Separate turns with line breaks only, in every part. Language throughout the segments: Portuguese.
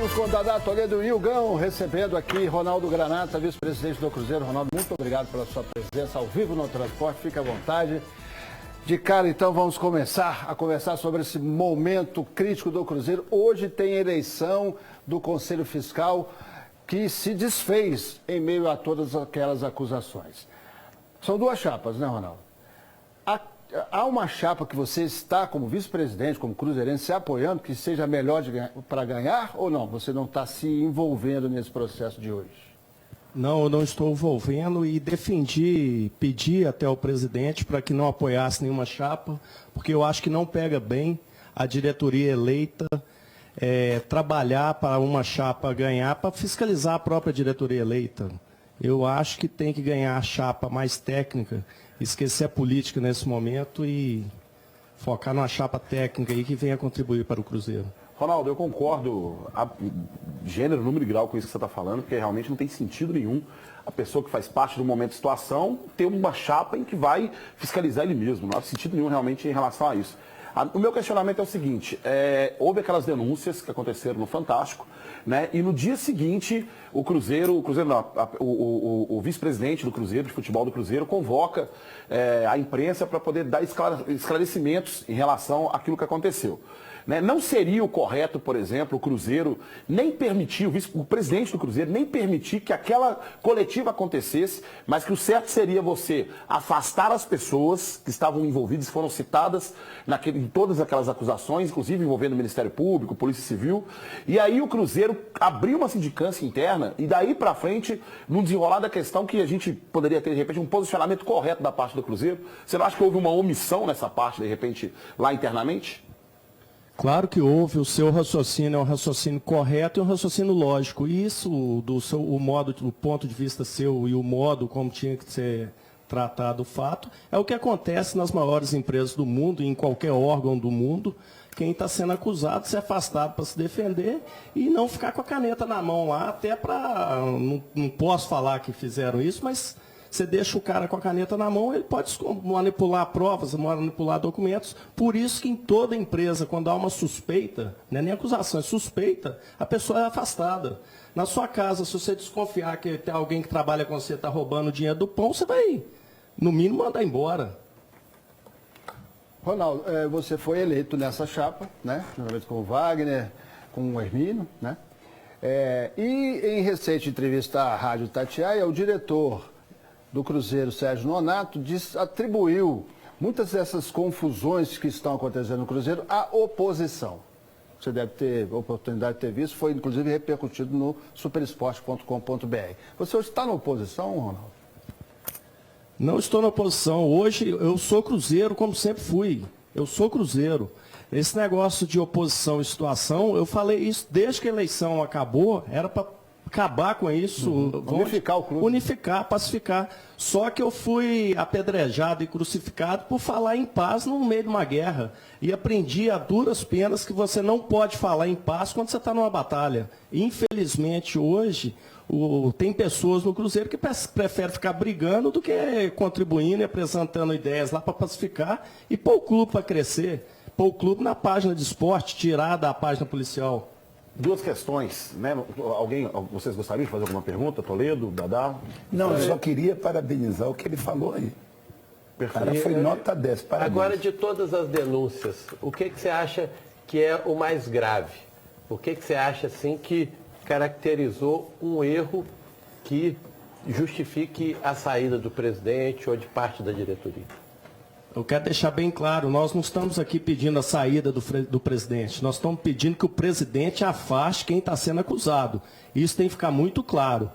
Estamos com o Dadá Toledo e o Gão, recebendo aqui Ronaldo Granata, vice-presidente do Cruzeiro. Ronaldo, muito obrigado pela sua presença ao vivo no Transporte, fique à vontade. De cara, então, vamos começar a conversar sobre esse momento crítico do Cruzeiro. Hoje tem eleição do Conselho Fiscal que se desfez em meio a todas aquelas acusações. São duas chapas, né, Ronaldo? Há uma chapa que você está, como vice-presidente, como cruzeirense, se apoiando, que seja melhor para ganhar ou não? Você não está se envolvendo nesse processo de hoje?
Não, eu não estou envolvendo e pedi até ao presidente para que não apoiasse nenhuma chapa, porque eu acho que não pega bem a diretoria eleita trabalhar para uma chapa ganhar, para fiscalizar a própria diretoria eleita. Eu acho que tem que ganhar a chapa mais técnica, esquecer a política nesse momento e focar numa chapa técnica aí que venha contribuir para o Cruzeiro.
Ronaldo, eu concordo gênero, número e grau com isso que você está falando, porque realmente não tem sentido nenhum a pessoa que faz parte do momento de situação ter uma chapa em que vai fiscalizar ele mesmo. Não há sentido nenhum realmente em relação a isso. O meu questionamento é o seguinte, houve aquelas denúncias que aconteceram no Fantástico, né? E no dia seguinte, o vice-presidente do Cruzeiro, de futebol do Cruzeiro, convoca a imprensa para poder dar esclarecimentos em relação àquilo que aconteceu. Né? Não seria o correto, por exemplo, o Cruzeiro nem permitir, o presidente do Cruzeiro nem permitir que aquela coletiva acontecesse, mas que o certo seria você afastar as pessoas que estavam envolvidas, foram citadas em todas aquelas acusações, inclusive envolvendo o Ministério Público, Polícia Civil, e aí o Cruzeiro abriu uma sindicância interna e daí para frente, no desenrolar da questão que a gente poderia ter, de repente, um posicionamento correto da parte do Cruzeiro. Você não acha que houve uma omissão nessa parte, de repente, lá internamente?
Claro que houve, o seu raciocínio é um raciocínio correto e um raciocínio lógico. Isso, o ponto de vista seu e o modo como tinha que ser tratado o fato, é o que acontece nas maiores empresas do mundo, em qualquer órgão do mundo. Quem está sendo acusado ser afastado para se defender e não ficar com a caneta na mão lá, até para... Não posso falar que fizeram isso, mas... Você deixa o cara com a caneta na mão, ele pode manipular provas, manipular documentos. Por isso que em toda empresa, quando há uma suspeita, não é nem acusação, é suspeita, a pessoa é afastada. Na sua casa, se você desconfiar que tem alguém que trabalha com você está roubando o dinheiro do pão, você vai, no mínimo, mandar embora.
Ronaldo, você foi eleito nessa chapa, né? Juntamente com o Wagner, com o Hermínio, né? E em recente entrevista à Rádio Itatiaia, o diretor do Cruzeiro, Sérgio Nonato, atribuiu muitas dessas confusões que estão acontecendo no Cruzeiro à oposição. Você deve ter oportunidade de ter visto, foi inclusive repercutido no superesporte.com.br. Você hoje está na oposição, Ronaldo?
Não estou na oposição. Hoje eu sou Cruzeiro, como sempre fui. Eu sou Cruzeiro. Esse negócio de oposição e situação, eu falei isso desde que a eleição acabou, era para acabar com isso,
unificar o clube.
Unificar, pacificar. Só que eu fui apedrejado e crucificado por falar em paz no meio de uma guerra. E aprendi a duras penas que você não pode falar em paz quando você está numa batalha. Infelizmente, hoje, tem pessoas no Cruzeiro que preferem ficar brigando do que contribuindo e apresentando ideias lá para pacificar e pôr o clube para crescer. Pôr o clube na página de esporte, tirar da página policial.
Duas questões, né? Vocês gostariam de fazer alguma pergunta, Toledo, Dadá?
Não, eu só queria parabenizar o que ele falou aí. O cara foi nota 10, parabéns.
Agora, de todas as denúncias, o que você acha que é o mais grave? O que você acha, assim, que caracterizou um erro que justifique a saída do presidente ou de parte da diretoria?
Eu quero deixar bem claro, nós não estamos aqui pedindo a saída do presidente, nós estamos pedindo que o presidente afaste quem está sendo acusado. Isso tem que ficar muito claro.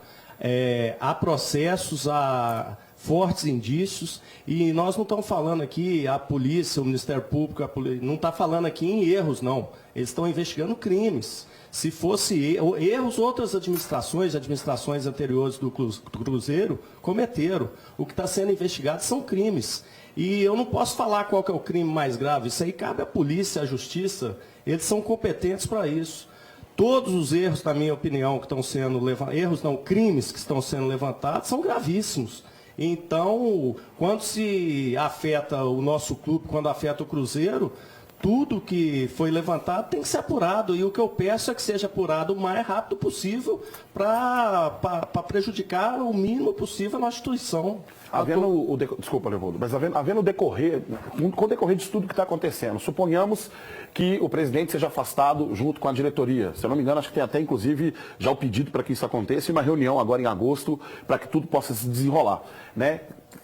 Há processos, há fortes indícios, e nós não estamos falando aqui, a polícia, o Ministério Público, não está falando aqui em erros, não. Eles estão investigando crimes. Se fosse erros, outras administrações anteriores do Cruzeiro cometeram. O que está sendo investigado são crimes. E eu não posso falar qual que é o crime mais grave. Isso aí cabe à polícia, à justiça. Eles são competentes para isso. Todos os erros, na minha opinião, que estão sendo levantados, crimes que estão sendo levantados, são gravíssimos. Então, quando se afeta o nosso clube, quando afeta o Cruzeiro, tudo que foi levantado tem que ser apurado. E o que eu peço é que seja apurado o mais rápido possível para prejudicar o mínimo possível a nossa instituição.
Desculpa, Leopoldo, mas havendo decorrer, com o decorrer disso tudo que está acontecendo, suponhamos que o presidente seja afastado junto com a diretoria. Se eu não me engano, acho que tem até, inclusive, já o pedido para que isso aconteça e uma reunião agora em agosto para que tudo possa se desenrolar, né?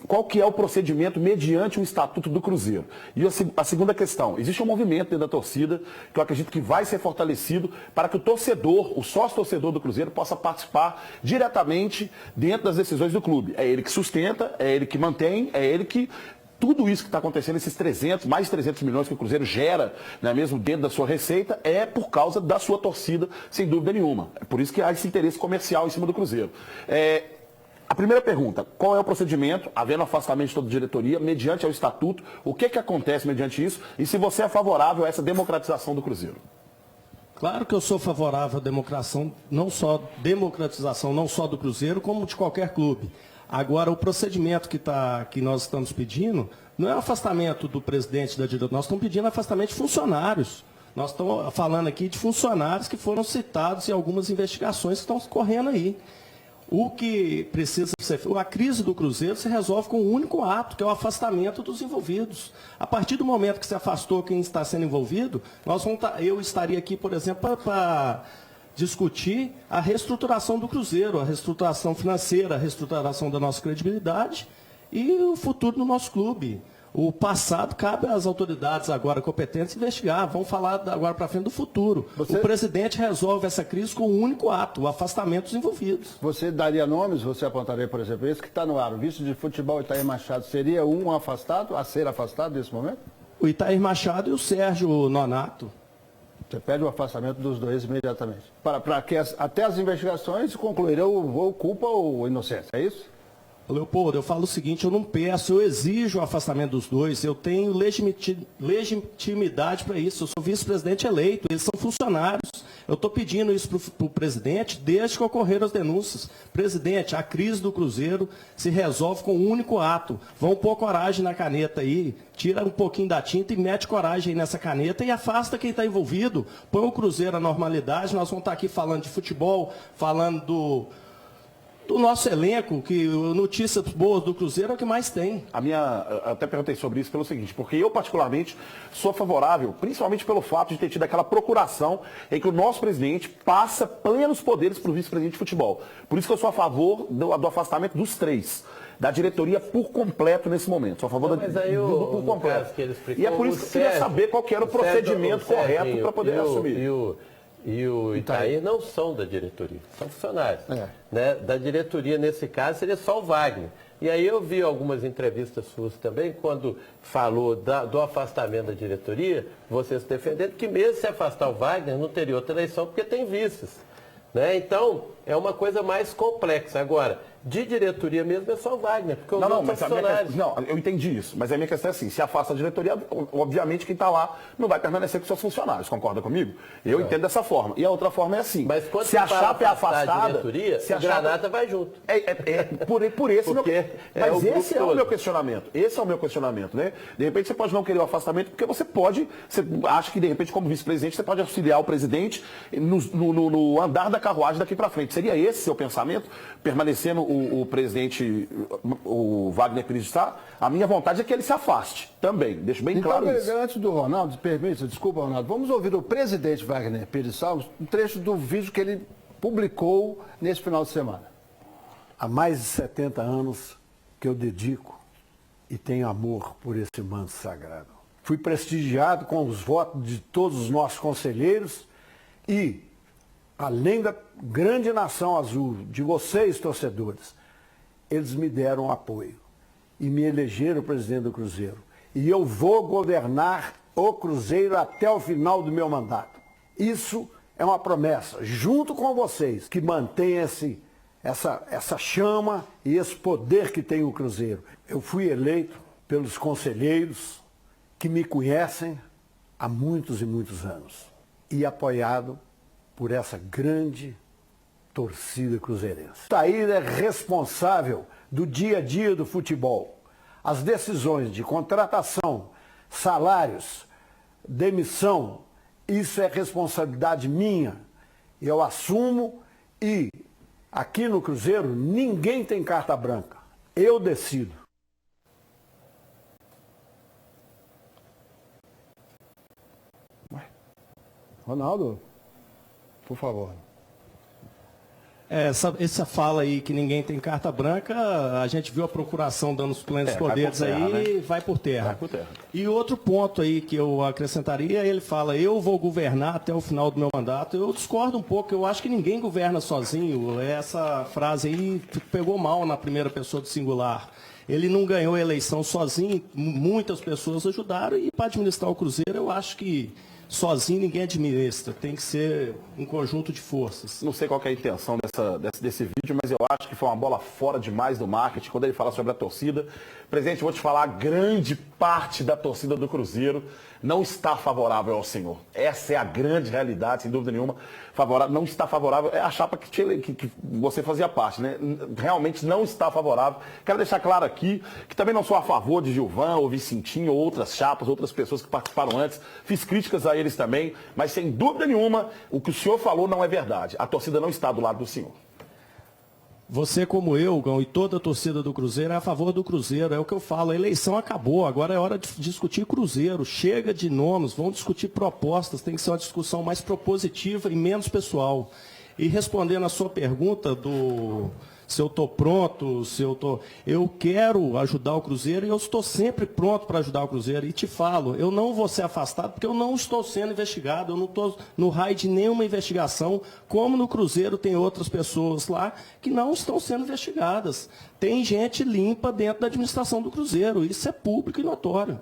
Qual que é o procedimento mediante o Estatuto do Cruzeiro? E a segunda questão, existe um movimento dentro da torcida que eu acredito que vai ser fortalecido para que o torcedor, o sócio-torcedor do Cruzeiro possa participar diretamente dentro das decisões do clube. É ele que sustenta, é ele que mantém, é ele que... Tudo isso que está acontecendo, esses mais de 300 milhões que o Cruzeiro gera, né, mesmo dentro da sua receita, é por causa da sua torcida, sem dúvida nenhuma. É por isso que há esse interesse comercial em cima do Cruzeiro. A primeira pergunta, qual é o procedimento, havendo afastamento de toda a diretoria, mediante ao estatuto, o que acontece mediante isso, e se você é favorável a essa democratização do Cruzeiro?
Claro que eu sou favorável à democratização não só do Cruzeiro, como de qualquer clube. Agora, o procedimento que nós estamos pedindo não é o afastamento do presidente da diretoria, nós estamos pedindo afastamento de funcionários. Nós estamos falando aqui de funcionários que foram citados em algumas investigações que estão correndo aí. O que precisa ser feito, a crise do Cruzeiro se resolve com um único ato, que é o afastamento dos envolvidos. A partir do momento que se afastou quem está sendo envolvido, eu estaria aqui, por exemplo, para discutir a reestruturação do Cruzeiro, a reestruturação financeira, a reestruturação da nossa credibilidade e o futuro do nosso clube. O passado cabe às autoridades agora competentes investigar. Vamos falar agora para frente do futuro. O presidente resolve essa crise com um único ato, o afastamento dos envolvidos.
Você daria nomes, você apontaria, por exemplo, esse que está no ar, o vice de futebol Itair Machado, seria um afastado, a ser afastado nesse momento?
O Itair Machado e o Sérgio Nonato.
Você pede o afastamento dos dois imediatamente. Para que até as investigações concluirão ou culpa ou inocência, é isso?
Leopoldo, eu falo o seguinte, eu não peço, eu exijo o afastamento dos dois, eu tenho legitimidade para isso, eu sou vice-presidente eleito, eles são funcionários, eu estou pedindo isso para o presidente desde que ocorreram as denúncias. Presidente, a crise do Cruzeiro se resolve com um único ato, vão pôr coragem na caneta aí, tira um pouquinho da tinta e mete coragem aí nessa caneta e afasta quem está envolvido, põe o Cruzeiro à normalidade, nós vamos estar aqui falando de futebol, falando do nosso elenco, que notícias boas do Cruzeiro é o que mais tem.
Eu até perguntei sobre isso pelo seguinte, porque eu particularmente sou favorável, principalmente pelo fato de ter tido aquela procuração em que o nosso presidente passa plenos poderes para o vice-presidente de futebol. Por isso que eu sou a favor do afastamento dos três. Da diretoria por completo nesse momento. Sou a favor por completo. E é por isso que eu queria saber qual que era o procedimento correto para poder assumir.
E o Itair não são da diretoria, são funcionários. Né? Da diretoria, nesse caso, seria só o Wagner. E aí eu vi algumas entrevistas suas também, quando falou do afastamento da diretoria, vocês defendendo que mesmo se afastar o Wagner, não teria outra eleição, porque tem vices. Né? Então, é uma coisa mais complexa. Agora, de diretoria mesmo é só o Wagner, porque
eu entendi isso, mas a minha questão é assim, se afasta a diretoria, obviamente quem está lá não vai permanecer com seus funcionários, concorda comigo? Eu entendo dessa forma. E a outra forma é assim,
mas quando
se a chapa é afastada,
a diretoria, a Granata vai junto.
Por esse mas esse é o meu questionamento. Esse é o meu questionamento, né? De repente você pode não querer o afastamento, porque você acha que de repente como vice-presidente você pode auxiliar o presidente no andar da carruagem daqui para frente. Seria esse seu pensamento? Permanecendo o presidente, o Wagner Pires está, a minha vontade é que ele se afaste também, deixo bem claro isso.
Antes do Ronaldo, desculpa, Ronaldo, vamos ouvir o presidente Wagner Pires Salles, um trecho do vídeo que ele publicou nesse final de semana.
Há mais de 70 anos que eu dedico e tenho amor por esse manto sagrado. Fui prestigiado com os votos de todos os nossos conselheiros e, além da grande nação azul, de vocês, torcedores, eles me deram apoio e me elegeram presidente do Cruzeiro. E eu vou governar o Cruzeiro até o final do meu mandato. Isso é uma promessa, junto com vocês, que mantém essa chama e esse poder que tem o Cruzeiro. Eu fui eleito pelos conselheiros que me conhecem há muitos e muitos anos e apoiado por essa grande torcida cruzeirense. Itair é responsável do dia a dia do futebol. As decisões de contratação, salários, demissão, isso é responsabilidade minha. Eu assumo e aqui no Cruzeiro ninguém tem carta branca. Eu decido.
Ronaldo, por favor.
Essa fala aí que ninguém tem carta branca, a gente viu a procuração dando os plenos poderes aí, vai por terra.
Vai por terra.
E outro ponto aí que eu acrescentaria, ele fala, eu vou governar até o final do meu mandato. Eu discordo um pouco, eu acho que ninguém governa sozinho. Essa frase aí pegou mal na primeira pessoa do singular. Ele não ganhou a eleição sozinho, muitas pessoas ajudaram, e para administrar o Cruzeiro eu acho que sozinho ninguém administra, tem que ser um conjunto de forças.
Não sei qual que é a intenção desse vídeo, mas eu acho que foi uma bola fora demais do marketing, quando ele fala sobre a torcida. Presidente, eu vou te falar, grande parte da torcida do Cruzeiro não está favorável ao senhor. Essa é a grande realidade, sem dúvida nenhuma. Não está favorável, é a chapa que você fazia parte, né? Realmente não está favorável. Quero deixar claro aqui que também não sou a favor de Gilvan ou Vicentinho ou outras chapas, outras pessoas que participaram antes. Fiz críticas a eles também, mas sem dúvida nenhuma, o que o senhor falou não é verdade. A torcida não está do lado do senhor.
Você, como eu, Gão, e toda a torcida do Cruzeiro é a favor do Cruzeiro. É o que eu falo, a eleição acabou, agora é hora de discutir Cruzeiro. Chega de nomes, vamos discutir propostas, tem que ser uma discussão mais propositiva e menos pessoal. E respondendo a sua pergunta se eu estou pronto, eu quero ajudar o Cruzeiro e eu estou sempre pronto para ajudar o Cruzeiro. E te falo, eu não vou ser afastado porque eu não estou sendo investigado, eu não estou no raio de nenhuma investigação, como no Cruzeiro tem outras pessoas lá que não estão sendo investigadas. Tem gente limpa dentro da administração do Cruzeiro, isso é público e notório.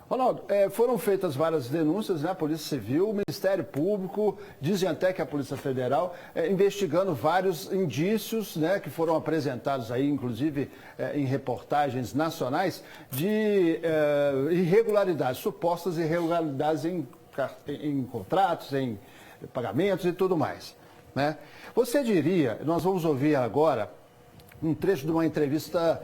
Ronaldo, foram feitas várias denúncias, né? A Polícia Civil, o Ministério Público, dizem até que a Polícia Federal, investigando vários indícios, né, que foram apresentados aí, inclusive em reportagens nacionais, de irregularidades, supostas irregularidades em contratos, em pagamentos e tudo mais, né? Você diria, nós vamos ouvir agora um trecho de uma entrevista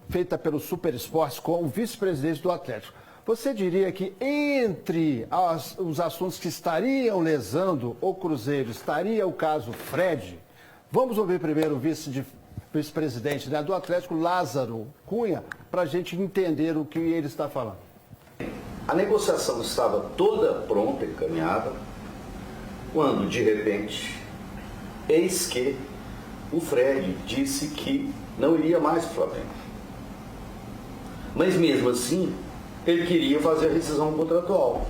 feita pelo Super Esportes com o vice-presidente do Atlético. Você diria que entre os assuntos que estariam lesando o Cruzeiro, estaria o caso Fred? Vamos ouvir primeiro o vice-presidente, né, do Atlético, Lázaro Cunha, para a gente entender o que ele está falando.
A negociação estava toda pronta, encaminhada, quando, de repente, eis que o Fred disse que não iria mais para o Flamengo. Mas mesmo assim, ele queria fazer a rescisão contratual.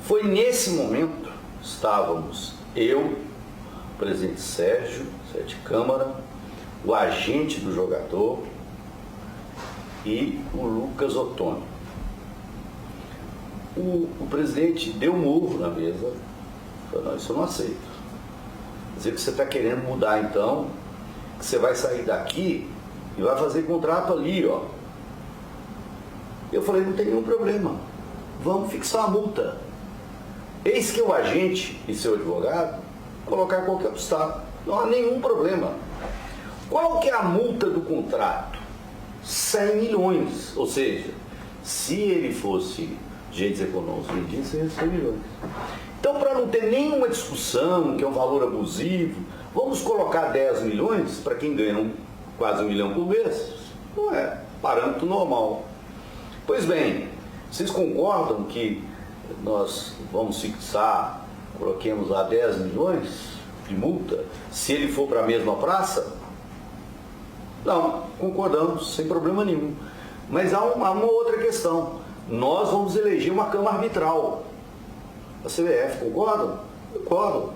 Foi nesse momento, estávamos eu, o presidente Sérgio de Câmara, o agente do jogador e o Lucas Ottoni. O presidente deu um murro na mesa, falou, não, isso eu não aceito. Quer dizer que você está querendo mudar então, que você vai sair daqui e vai fazer contrato ali, ó. Eu falei, não tem nenhum problema, vamos fixar a multa. Eis que o agente e seu advogado colocar qualquer obstáculo, não há nenhum problema. Qual que é a multa do contrato? 100 milhões, ou seja, se ele fosse agentes econômicos, ele seria 100 milhões. Então, para não ter nenhuma discussão, que é um valor abusivo, vamos colocar 10 milhões para quem ganha quase 1 milhão por mês? Não é parâmetro normal. Pois bem, vocês concordam que nós vamos fixar, coloquemos lá 10 milhões de multa, se ele for para a mesma praça? Não, concordamos, sem problema nenhum. Mas há uma outra questão. Nós vamos eleger uma Câmara Arbitral. A CBF, concordam? Concordam.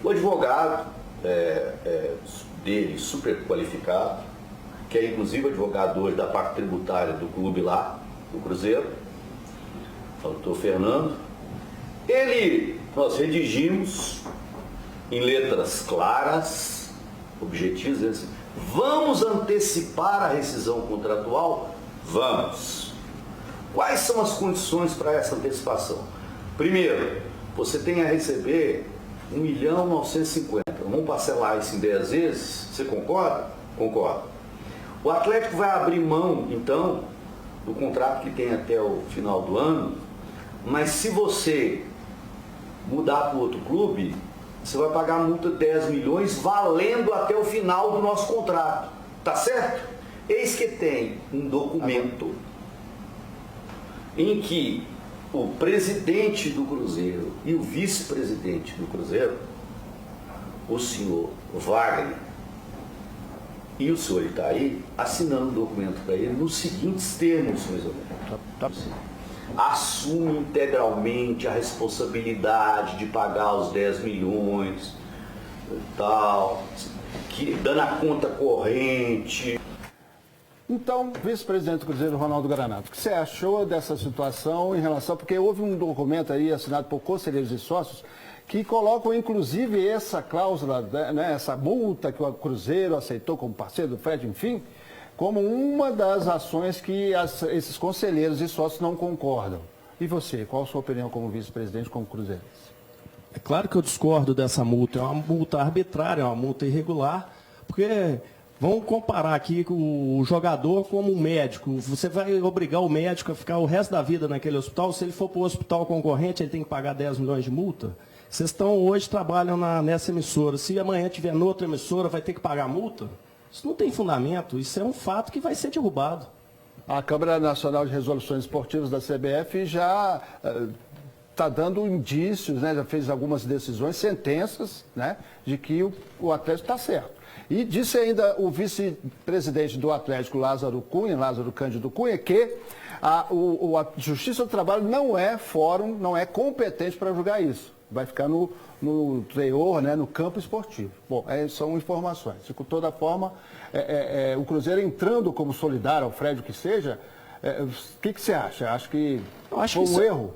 O advogado dele, super qualificado, que é inclusive advogado hoje da parte tributária do clube lá, do Cruzeiro, o doutor Fernando, nós redigimos em letras claras, objetivos, assim, vamos antecipar a rescisão contratual? Vamos. Quais são as condições para essa antecipação? Primeiro, você tem a receber 1.950.000. Vamos parcelar isso em 10 vezes? Você concorda? Concordo. O Atlético vai abrir mão, então, do contrato que tem até o final do ano, mas se você mudar para outro clube, você vai pagar a multa de 10 milhões valendo até o final do nosso contrato. Tá certo? Eis que tem um documento em que o presidente do Cruzeiro e o vice-presidente do Cruzeiro, o senhor Wagner, e o senhor Itaí, assinando um documento para ele nos seguintes termos, mais ou menos. Assume integralmente a responsabilidade de pagar os 10 milhões e tal, dando a conta corrente.
Então, vice-presidente do Cruzeiro, Ronaldo Granato, o que você achou dessa situação em relação... Porque houve um documento aí assinado por conselheiros e sócios que colocam, inclusive, essa cláusula, né, essa multa que o Cruzeiro aceitou como parceiro do Fred, enfim, como uma das ações que esses conselheiros e sócios não concordam. E você, qual a sua opinião como vice-presidente, como Cruzeiro?
É claro que eu discordo dessa multa. É uma multa arbitrária, é uma multa irregular, porque... Vamos comparar aqui com o jogador como um médico. Você vai obrigar o médico a ficar o resto da vida naquele hospital? Se ele for para o hospital concorrente, ele tem que pagar 10 milhões de multa? Vocês hoje trabalham nessa emissora. Se amanhã tiver noutra emissora, vai ter que pagar multa? Isso não tem fundamento. Isso é um fato que vai ser derrubado.
A Câmara Nacional de Resoluções Esportivas da CBF já está dando indícios, né, já fez algumas decisões, sentenças, né, de que o Atlético está certo. E disse ainda o vice-presidente do Atlético, Lázaro Cândido Cunha, que a Justiça do Trabalho não é fórum, não é competente para julgar isso. Vai ficar no teor, né, no campo esportivo. Bom, são informações. De toda forma, o Cruzeiro entrando como solidário ao Fred, o que seja, o que você acha? Acho que foi um erro?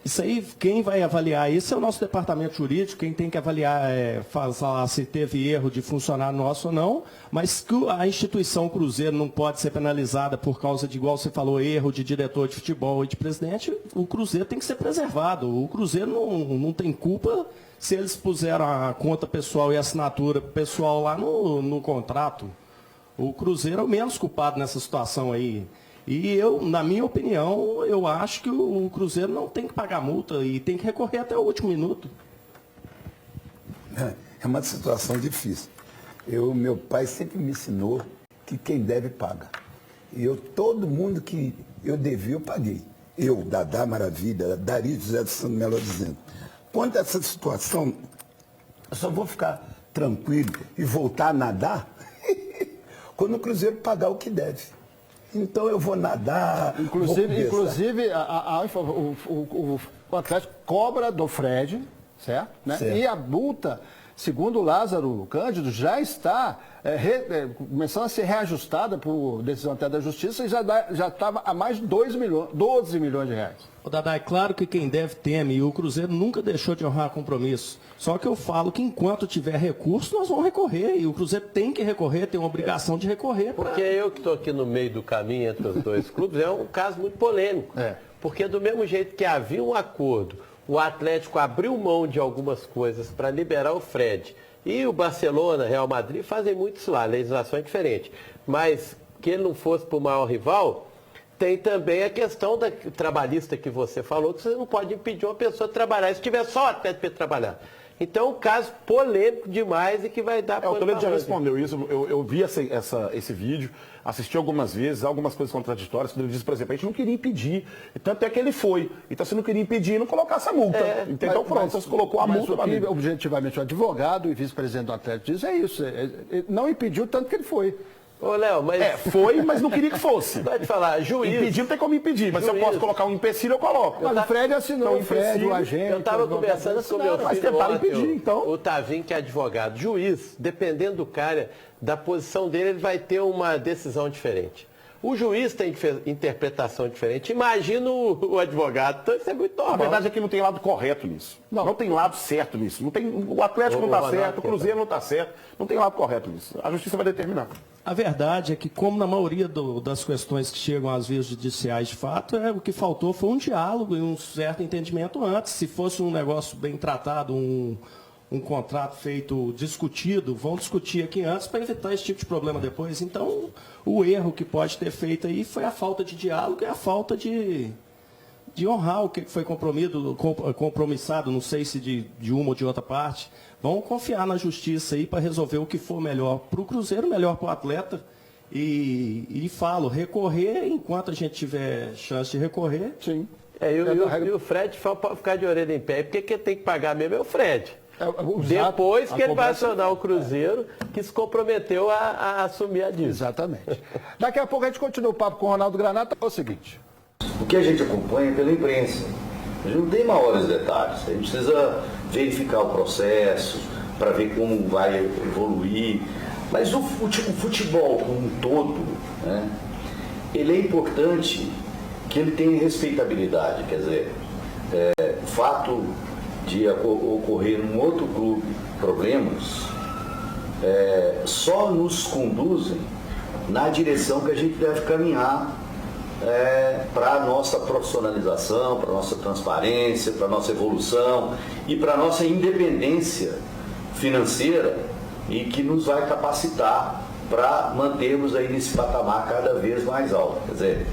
Isso aí, quem vai avaliar isso é o nosso departamento jurídico, quem tem que avaliar, falar se teve erro de funcionário nosso ou não, mas que a instituição Cruzeiro não pode ser penalizada por causa de, igual você falou, erro de diretor de futebol e de presidente, o Cruzeiro tem que ser preservado. O Cruzeiro não tem culpa se eles puseram a conta pessoal e a assinatura pessoal lá no contrato. O Cruzeiro é o menos culpado nessa situação aí. E na minha opinião, eu acho que o Cruzeiro não tem que pagar multa e tem que recorrer até o último minuto.
É uma situação difícil. Meu pai sempre me ensinou que quem deve paga. E todo mundo que eu devia, eu paguei. Dadá Maravilha, Dari José do Santo Melo dizendo. Quanto a essa situação, eu só vou ficar tranquilo e voltar a nadar quando o Cruzeiro pagar o que deve. Então eu vou nadar.
Inclusive o Atlético cobra do Fred, certo? Né?
Certo.
E a multa, segundo o Lázaro Cândido, já está começando a ser reajustada por decisão até da Justiça e já estava a mais de 12 milhões de reais.
O Dadá, é claro que quem deve teme, e o Cruzeiro nunca deixou de honrar compromisso. Só que eu falo que enquanto tiver recurso, nós vamos recorrer. E o Cruzeiro tem que recorrer, tem uma obrigação de recorrer.
Porque eu que estou aqui no meio do caminho entre os dois clubes, é um caso muito polêmico. Porque do mesmo jeito que havia um acordo, o Atlético abriu mão de algumas coisas para liberar o Fred. E o Barcelona, Real Madrid fazem muito isso lá, a legislação é diferente. Mas que ele não fosse para o maior rival, tem também a questão trabalhista que você falou, que você não pode impedir uma pessoa de trabalhar, se tiver só o Atlético para trabalhar. Então, um caso polêmico demais e que vai dar...
O Toledo já respondeu isso, eu vi esse vídeo, assisti algumas vezes, algumas coisas contraditórias, quando ele disse, por exemplo, a gente não queria impedir, e tanto é que ele foi. Então, se não queria impedir, não colocar essa multa. Então, pronto, então você colocou a multa.
Mas o que, objetivamente, o advogado e vice-presidente do Atlético diz isso, não impediu tanto que ele foi.
Ô, Léo, mas...
foi, mas não queria que fosse.
Pode falar, juiz...
Impedir não tem como impedir, mas se eu posso colocar um empecilho, eu coloco.
Mas o Fred assinou, o Fred, o agente...
Eu estava conversando com o meu filho
impedir, então.
O Tavinho, que é advogado. Juiz, dependendo do cara, da posição dele, ele vai ter uma decisão diferente. O juiz tem interpretação diferente. Imagina o advogado. Então, isso é muito normal.
A verdade é que não tem lado correto nisso. Não tem lado certo nisso. Não tem, o Atlético não está certo, o Cruzeiro não está certo. Não tem lado correto nisso. A justiça vai determinar.
A verdade é que, como na maioria das questões que chegam às vias judiciais de fato, o que faltou foi um diálogo e um certo entendimento antes. Se fosse um negócio bem tratado, um contrato feito, discutido, vão discutir aqui antes para evitar esse tipo de problema depois. Então, o erro que pode ter feito aí foi a falta de diálogo e a falta de honrar o que foi compromissado, não sei se de uma ou de outra parte. Vamos confiar na justiça aí para resolver o que for melhor para o Cruzeiro, melhor para o atleta. E falo, recorrer enquanto a gente tiver chance de recorrer.
Sim.
E o Fred pode ficar de orelha em pé. E porque quem tem que pagar mesmo é o Fred. Depois que ele vai acionar o Cruzeiro, que se comprometeu a assumir a dívida.
Exatamente. Daqui a pouco a gente continua o papo com o Ronaldo Granata. É o seguinte.
O que a gente acompanha é pela imprensa. A gente não tem maiores detalhes. A gente precisa verificar o processo para ver como vai evoluir. Mas o futebol como um todo, né, ele é importante que ele tenha respeitabilidade. Quer dizer, o fato de ocorrer num outro clube problemas só nos conduzem na direção que a gente deve caminhar para a nossa profissionalização, para a nossa transparência, para a nossa evolução e para a nossa independência financeira e que nos vai capacitar para mantermos aí nesse patamar cada vez mais alto. Quer dizer,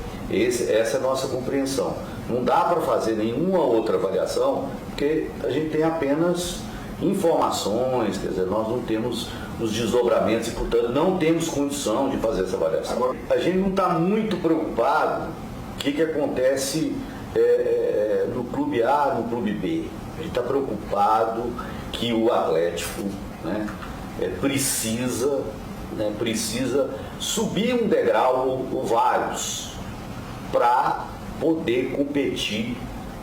essa é a nossa compreensão. Não dá para fazer nenhuma outra avaliação, porque a gente tem apenas informações, quer dizer, nós não temos os desdobramentos e, portanto, não temos condição de fazer essa avaliação. Agora, a gente não está muito preocupado o que acontece no clube A, no clube B. A gente está preocupado que o Atlético, né, precisa subir um degrau ou vários para poder competir,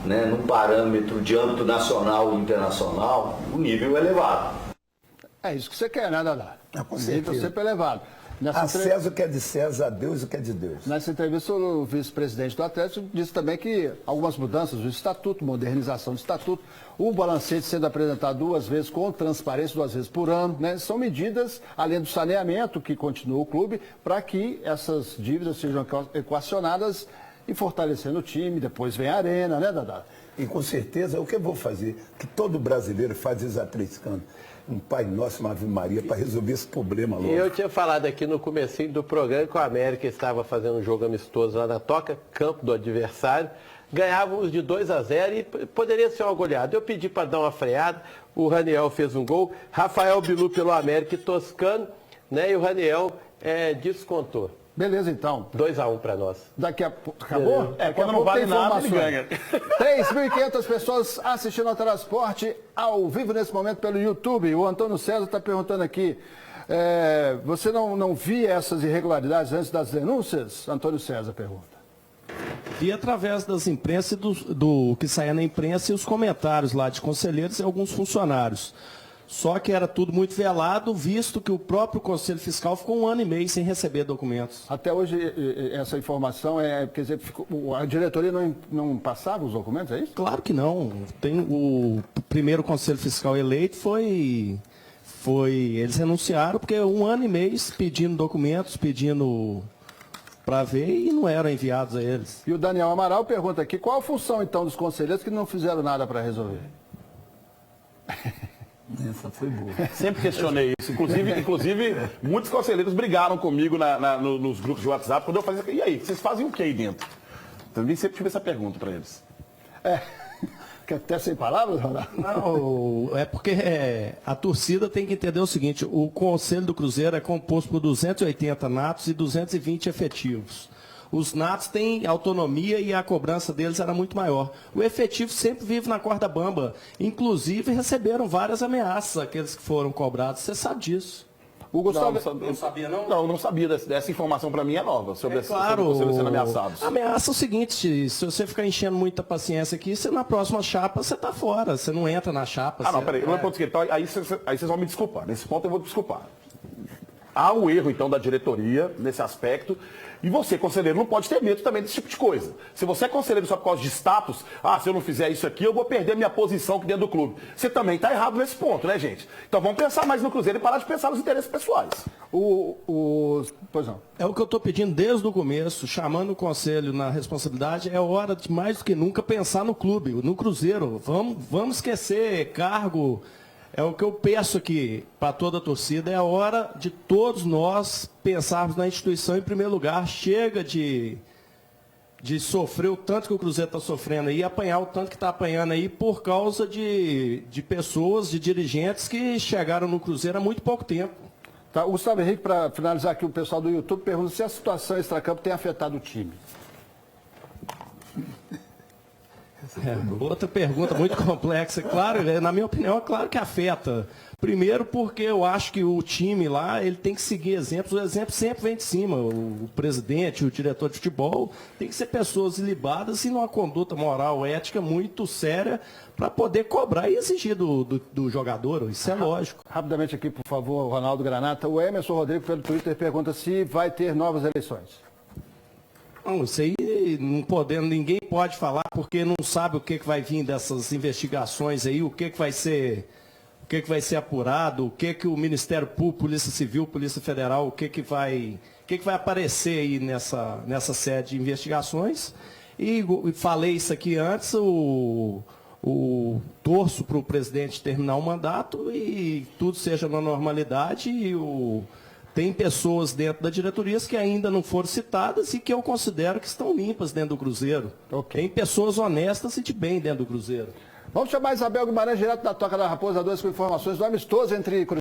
né, num parâmetro de âmbito nacional e internacional, um nível elevado.
É isso que você quer, né, Dadá?
Com
Nível
certeza.
sempre elevado.
A César o que é de César, a Deus o que é de Deus.
Nessa entrevista, o vice-presidente do Atlético disse também que algumas mudanças do estatuto, modernização do estatuto, o balancete sendo apresentado 2 vezes com transparência, 2 vezes por ano, né? São medidas, além do saneamento que continua o clube, para que essas dívidas sejam equacionadas e fortalecendo o time. Depois vem a arena, né, Dadá?
E com certeza, o que eu vou fazer, que todo brasileiro faz exatamente um Pai Nosso, uma Ave Maria, para resolver esse problema logo.
E eu tinha falado aqui no comecinho do programa que o América estava fazendo um jogo amistoso lá na Toca, campo do adversário, ganhávamos de 2-0 e poderia ser uma goleada. Eu pedi para dar uma freada, o Raniel fez um gol, Rafael Bilu pelo América e Toscano, né, e o Raniel descontou.
Beleza, então.
2-1 para nós.
Daqui a pouco. Acabou? Daqui
quando
a
não
pouco
vale
tem
nada, ele
informações.
ganha.
3.500 pessoas assistindo ao Transporte ao vivo nesse momento pelo YouTube. O Antônio César está perguntando aqui. Você não via essas irregularidades antes das denúncias? Antônio César pergunta.
Vi através das imprensas e do que saía na imprensa e os comentários lá de conselheiros e alguns funcionários. Só que era tudo muito velado, visto que o próprio Conselho Fiscal ficou 1 ano e meio sem receber documentos.
Até hoje, essa informação quer dizer, a diretoria não passava os documentos, é isso?
Claro que não. Tem o primeiro Conselho Fiscal eleito eles renunciaram porque 1 ano e meio pedindo documentos, pedindo para ver e não eram enviados a eles.
E o Daniel Amaral pergunta aqui, qual a função então dos conselheiros que não fizeram nada para resolver?
Essa foi boa.
Sempre questionei isso. Inclusive muitos conselheiros brigaram comigo nos grupos de WhatsApp quando eu fazia. E aí, vocês fazem o que aí dentro? Também sempre tive essa pergunta para eles.
Quer até sem palavras, Ronaldo?
Não, é porque a torcida tem que entender o seguinte, o Conselho do Cruzeiro é composto por 280 natos e 220 efetivos. Os natos têm autonomia e a cobrança deles era muito maior. O efetivo sempre vive na corda bamba. Inclusive, receberam várias ameaças, aqueles que foram cobrados. Você sabe disso.
O Gustavo
não sabia, não?
Não, não sabia. Dessa informação para mim é nova, sobre
Claro,
sobre sendo ameaçados.
Ameaça é o seguinte, se você ficar enchendo muita paciência aqui, você na próxima chapa, você está fora. Você não entra na chapa.
Não, peraí. Então, aí vocês vão me desculpar. Nesse ponto eu vou desculpar. Há um erro, então, da diretoria nesse aspecto. E você, conselheiro, não pode ter medo também desse tipo de coisa. Se você é conselheiro só por causa de status, se eu não fizer isso aqui, eu vou perder minha posição aqui dentro do clube. Você também está errado nesse ponto, né, gente? Então vamos pensar mais no Cruzeiro e parar de pensar nos interesses pessoais.
Pois não.
É o que eu estou pedindo desde o começo, chamando o conselho na responsabilidade, é hora de mais do que nunca pensar no clube, no Cruzeiro. Vamos esquecer cargo, É o que eu peço aqui para toda a torcida, é a hora de todos nós pensarmos na instituição em primeiro lugar. Chega de sofrer o tanto que o Cruzeiro está sofrendo aí, apanhar o tanto que está apanhando aí por causa de pessoas, de dirigentes que chegaram no Cruzeiro há muito pouco tempo.
Tá, o Gustavo Henrique, para finalizar aqui, o pessoal do YouTube pergunta se a situação extracampo tem afetado o time.
Outra pergunta muito complexa. Claro, na minha opinião, é claro que afeta. Primeiro porque eu acho que o time lá, ele tem que seguir exemplos. O exemplo sempre vem de cima. O presidente, o diretor de futebol, tem que ser pessoas ilibadas e numa conduta moral, ética muito séria para poder cobrar e exigir do jogador. Isso é lógico.
Rapidamente aqui, por favor, Ronaldo Granata. O Emerson Rodrigo, pelo Twitter, pergunta se vai ter novas eleições.
Não, isso aí não podendo, ninguém pode falar porque não sabe o que vai vir dessas investigações aí, o que vai ser apurado, o que o Ministério Público, Polícia Civil, Polícia Federal, o que vai aparecer aí nessa série de investigações. E falei isso aqui antes, torço para o presidente terminar o mandato e tudo seja na normalidade e tem pessoas dentro da diretoria que ainda não foram citadas e que eu considero que estão limpas dentro do Cruzeiro.
Okay.
Tem pessoas honestas e de bem dentro do Cruzeiro.
Vamos chamar Isabel Guimarães, direto da Toca da Raposa 2, com informações do amistoso entre Cruzeiro